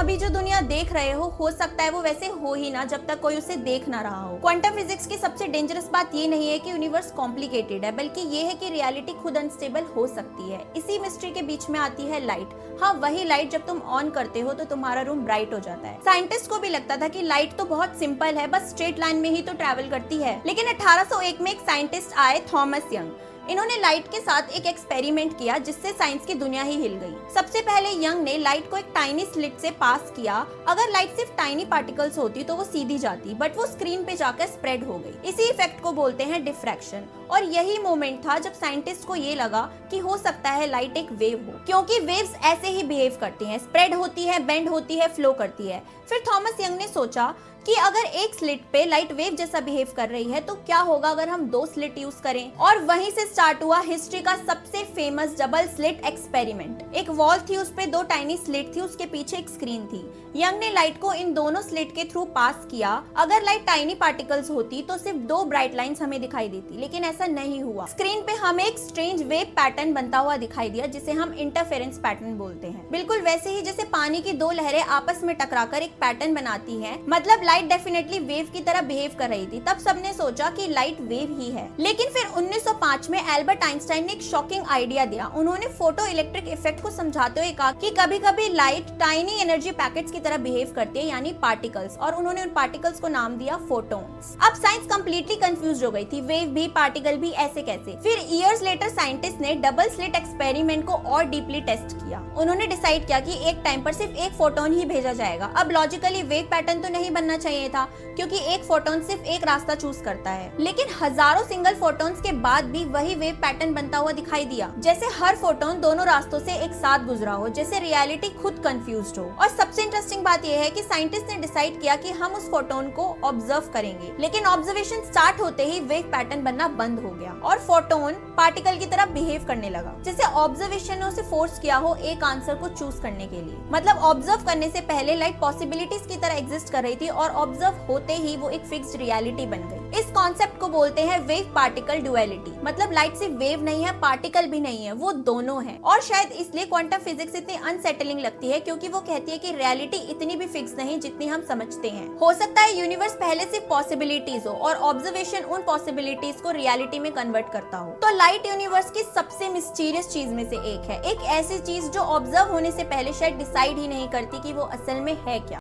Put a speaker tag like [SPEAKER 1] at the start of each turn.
[SPEAKER 1] अभी जो दुनिया देख रहे हो सकता है वो वैसे हो ही ना जब तक कोई उसे देख ना रहा हो। क्वांटम फिजिक्स की सबसे डेंजरस बात ये नहीं है कि यूनिवर्स कॉम्प्लिकेटेड है, बल्कि ये है कि रियलिटी खुद अनस्टेबल हो सकती है। इसी मिस्ट्री के बीच में आती है लाइट। हाँ, वही लाइट जब तुम ऑन करते हो तो तुम्हारा रूम ब्राइट हो जाता है। साइंटिस्ट को भी लगता था कि लाइट तो बहुत सिंपल है, बस स्ट्रेट लाइन में ही तो ट्रैवल करती है। लेकिन 1801 में एक साइंटिस्ट आए, थॉमस यंग। इन्होंने लाइट के साथ एक एक्सपेरिमेंट किया जिससे साइंस की दुनिया ही हिल गई। सबसे पहले यंग ने लाइट को एक टाइनी स्लिट से पास किया। अगर लाइट सिर्फ टाइनी पार्टिकल्स होती तो वो सीधी जाती, बट वो स्क्रीन पे जाकर स्प्रेड हो गई। इसी इफेक्ट को बोलते हैं डिफ्रैक्शन। और यही मोमेंट था जब साइंटिस्ट को ये लगा कि हो सकता है लाइट एक वेव हो, क्योंकि वेव्स ऐसे ही बिहेव करती हैं, स्प्रेड होती है, बेंड होती है, फ्लो करती है। फिर थॉमस यंग ने सोचा कि अगर एक स्लिट पे लाइट वेव जैसा बिहेव कर रही है तो क्या होगा अगर हम दो स्लिट यूज करें। और वहीं से स्टार्ट हुआ हिस्ट्री का सबसे फेमस डबल स्लिट एक्सपेरिमेंट। एक वॉल थी, उस पे दो टाइनी स्लिट थी, उसके पीछे एक स्क्रीन थी। यंग ने लाइट को इन दोनों स्लिट के थ्रू पास किया। अगर लाइट टाइनी पार्टिकल्स होती तो सिर्फ दो ब्राइट लाइंस हमें दिखाई देती, लेकिन ऐसा नहीं हुआ। स्क्रीन पे हमें एक स्ट्रेंज वेव पैटर्न बनता हुआ दिखाई दिया, जिसे हम इंटरफेरेंस पैटर्न बोलते हैं। बिल्कुल वैसे ही जैसे पानी की दो लहरें आपस में टकराकर एक पैटर्न बनाती हैं, मतलब लाइट डेफिनेटली वेव की तरह बिहेव कर रही थी। तब सबने सोचा कि लाइट वेव ही है। लेकिन फिर 1905 में एल्बर्ट आइंस्टाइन ने एक शॉकिंग आइडिया दिया। उन्होंने फोटो इलेक्ट्रिक इफेक्ट को समझाते हुए कहा कि कभी-कभी लाइट टाइनी एनर्जी पैकेट्स की तरह बिहेव करती है, यानी पार्टिकल्स, और उन्होंने उन पार्टिकल्स को नाम दिया फोटॉन्स। अब साइंस कंप्लीटली कंफ्यूज हो गई थी, वेव भी पार्टिकल भी ऐसे कैसे। फिर ईयर्स लेटर साइंटिस्ट ने डबल स्लिट एक्सपेरिमेंट को और डीपली टेस्ट किया। उन्होंने डिसाइड किया कि एक टाइम पर सिर्फ एक फोटोन ही भेजा जाएगा। अब लॉजिकली वेव पैटर्न तो नहीं बनना चाहिए था, क्योंकि एक फोटोन सिर्फ एक रास्ता चूज करता है। लेकिन हजारों सिंगल फोटॉन्स के बाद भी वही वेव पैटर्न बनता हुआ दिखाई दिया, जैसे हर फोटोन दोनों रास्तों से एक साथ गुजरा हो, जैसे रियलिटी खुद कंफ्यूज्ड हो। और सबसे इंटरेस्टिंग बात यह है कि साइंटिस्ट ने डिसाइड किया कि हम उस फोटोन को ऑब्जर्व करेंगे। लेकिन ऑब्जर्वेशन स्टार्ट होते ही वेव पैटर्न बनना बंद हो गया और फोटोन पार्टिकल की तरह बिहेव करने लगा, जैसे ऑब्जर्वेशन ने उसे फोर्स किया हो एक आंसर को चूज करने के लिए। मतलब ऑब्जर्व करने से पहले लाइट पॉसिबिलिटीज की तरह एग्जिस्ट कर रही थी और ऑब्जर्व होते ही वो एक फिक्स्ड रियलिटी बन गई। इस कॉन्सेप्ट को बोलते हैं वेव पार्टिकल डुअलिटी। मतलब लाइट सिर्फ वेव नहीं है, पार्टिकल भी नहीं है, वो दोनों है। और शायद इसलिए क्वांटम फिजिक्स इतनी अनसेटलिंग लगती है, क्योंकि वो कहती है कि रियलिटी इतनी भी फिक्स नहीं जितनी हम समझते हैं। हो सकता है यूनिवर्स पहले सिर्फ पॉसिबिलिटीज हो और ऑब्जर्वेशन उन पॉसिबिलिटीज को रियलिटी में कन्वर्ट करता हो। तो लाइट यूनिवर्स की सबसे मिस्टीरियस चीज में से एक है, एक ऐसी चीज जो ऑब्जर्व होने से पहले शायद डिसाइड ही नहीं करती कि वो असल में है क्या।